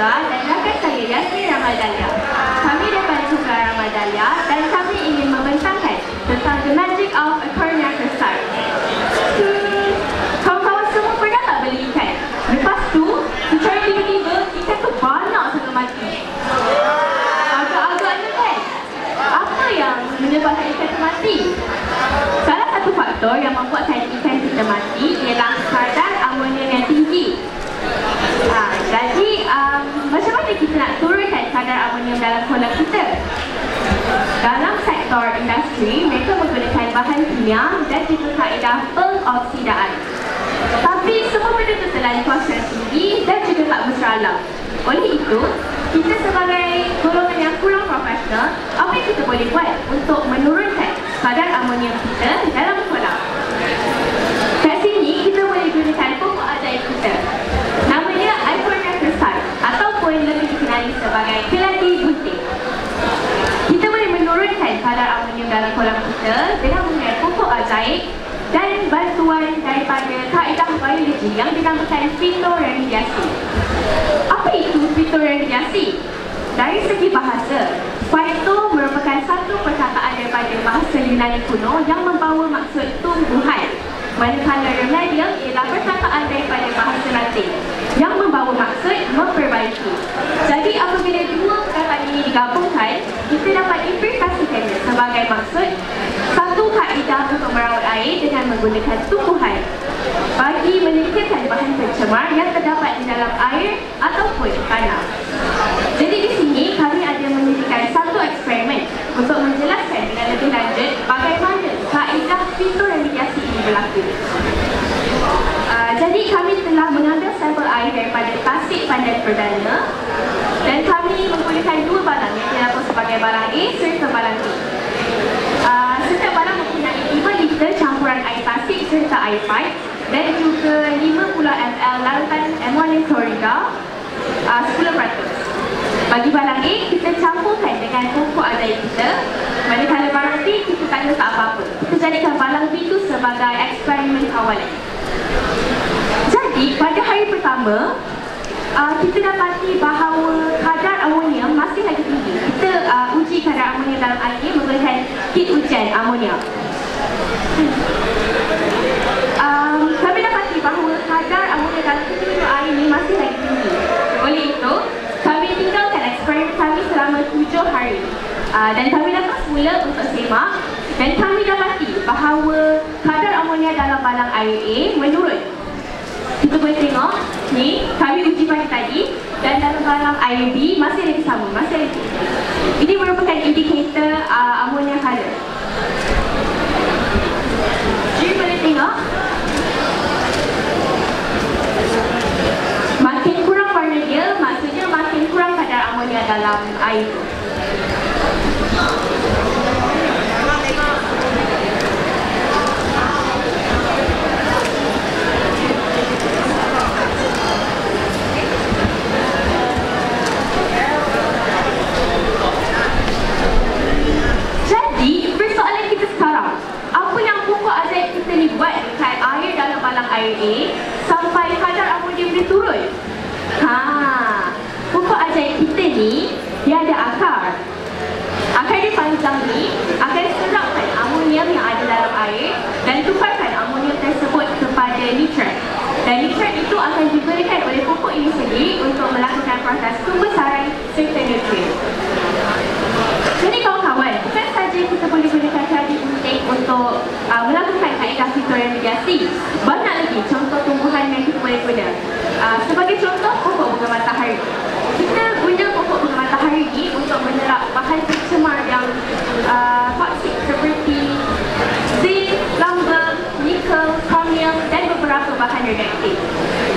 Azhar dan rakan saya Yasmin Ramadaniyah. Kami daripada Sekolah Ramadaniyah dan kami ingin membentangkan tentang the magic of a cornea research. Kawan-kawan semua pernah tak beli ikan? Lepas tu, secara tiba-tiba ikan tu banyak sangat mati. Agak-agaknya kan? Apa yang menyebabkan ikan tu mati? Salah satu faktor yang membuatkan ikan kita mati ialah kadar amonium yang tinggi. Jadi, macam mana kita nak turunkan kadar amonium dalam kolam kita? Dalam sektor industri, mereka menggunakan bahan kimia dan juga kaedah pengoksidaan. Tapi semua benda itu telah dikuasai tinggi dan juga tak mesra alam. Oleh itu, kita sebagai golongan yang kurang profesional, apa yang kita boleh buat untuk menurunkan kadar amonium kita dalam kolam? Kat sini, kita boleh gunakan pokok ajaib kita. Namanya Icornea cruzi ataupun lebih dikenali sebagai keladi bunting. Kita boleh menurunkan kadar amonium dalam kolam kita dengan menggunakan pokok ajaib dan bantuan daripada kaedah biologi yang dinamakan fitoremediasi. Apa itu fitoremediasi? Dari segi bahasa, phyto merupakan satu perkataan daripada bahasa Yunani kuno yang membawa maksud tumbuhan, manakala remedial ialah perkataan daripada bahasa Latin yang membawa maksud memperbaiki. Jadi apabila dua perkataan ini digabungkan, kita dapat implikasikannya sebagai maksud satu kaedah untuk merawat air dengan menggunakan tumbuhan bagi menyingkirkan bahan pencemar yang terdapat di dalam air ataupun tanah. Jadi di sini kami ada menyediakan satu eksperimen untuk menjelaskan dengan lebih lanjut bagaimana kaedah fitoremediasi ini berlaku. Jadi kami telah mengambil sampel air daripada tasik pandan perdana dan kami menggunakan dua balang yang dilaku sebagai balang A serta balang B. Setiap balang mempunyai 5 liter campuran air tasik serta air pipe dan juga 50 ml larutan ammonium klorida 10%. Bagi balang A, kita campurkan dengan pokok ajaib kita. Manakala balang B, kita tak letak apa-apa. Kita jadikan balang B itu sebagai eksperimen awalan. Jadi, pada hari pertama, kita dapati bahawa kadar amonium masih lagi tinggi. Kita uji kadar amonium dalam air ini menggunakan kit ujian amonium. Kami dapati bahawa kadar amonium dalam kit ujian air ini masih lagi tinggi. Oleh itu, kami tinggalkan eksperimen kami selama 7 hari. Dan kami datang semula untuk semak dan kami dapati bahawa kadar amonia dalam balang air A menurun. Kita boleh tengok ni, kami uji pagi tadi dan dalam balang air B masih lagi sama, masih lagi tinggi. Ini merupakan indikator amonia color. Jadi boleh tengok makin kurang warna dia, maksudnya makin kurang kadar amonia dalam air itu. Jadi, persoalan kita sekarang, apa yang pokok ajaib kita ni buat dekat air dalam balang air A sampai kadar amonium dia turun? Pokok ajaib kita ni, dia ada akar. Akar dia panjang ni akan serapkan amonium yang ada dalam air dan tukarkan amonium tersebut kepada nitrat. Dan nitrat itu akan diberikan oleh pokok ini sendiri untuk melakukan proses pembesaran serta nutrien. Jadi kawan-kawan, bukan saja kita boleh gunakan keladi bunting untuk melakukan kaedah fitoremediasi. Banyak lagi contoh tumbuhan yang kita boleh guna. Sebagai contoh, pokok bunga matahari. Kita guna pokok bunga matahari ini untuk menyerap bahan pencemar yang toksik seperti zinc, lumber, nikel, chromium dan beberapa bahan radioaktif.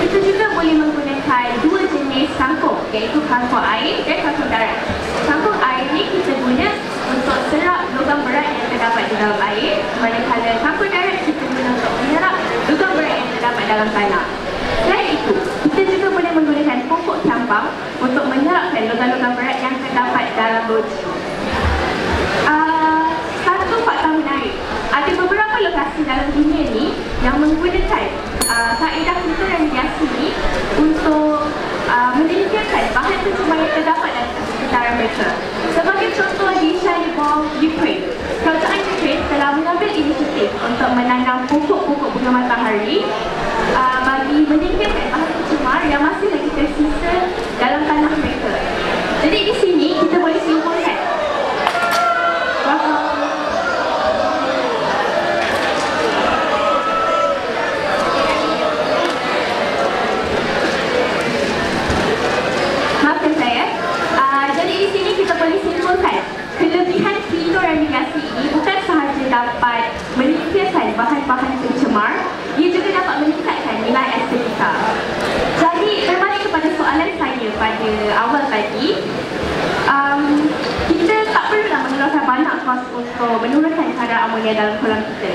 Kita juga boleh menggunakan dua jenis kangkung, iaitu kangkung air dan kangkung darat. Kangkung air ni kita guna untuk serap logam berat yang terdapat di dalam air, manakala kangkung darat kita guna untuk menyerap logam berat yang terdapat dalam tanah. Selain itu, kita juga boleh menggunakan pokok cambang untuk menyerapkan logam-logam berat yang terdapat dalam loji. Satu fakta menarik, ada beberapa lokasi dalam dunia ni yang menggunakan kaedah fitoremediasi ni untuk menyingkirkan bahan menyingkirkan bahan pencemar yang masih lagi tersisa dalam tanah mereka. Jadi di sini kita boleh simpulkan bahawa jadi di sini kita boleh simpulkan kelebihan fluorinasi ini bukan sahaja dapat menyingkirkan bahan-bahan pencemar, ia juga dapat meningkatkan nilai estetika. Jadi berbalik kepada soalan saya pada awal tadi, kita tak perlulah mengeluarkan banyak kos untuk menurunkan kadar amonia dalam kolam kita.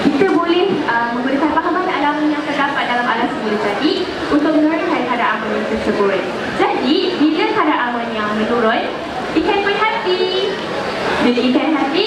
Kita boleh menggunakan bahan-bahan alami yang terdapat dalam alam semula tadi untuk menurunkan kadar amonia tersebut. Jadi bila kadar amonia menurun, ikan pun happy. Bila ikan happy,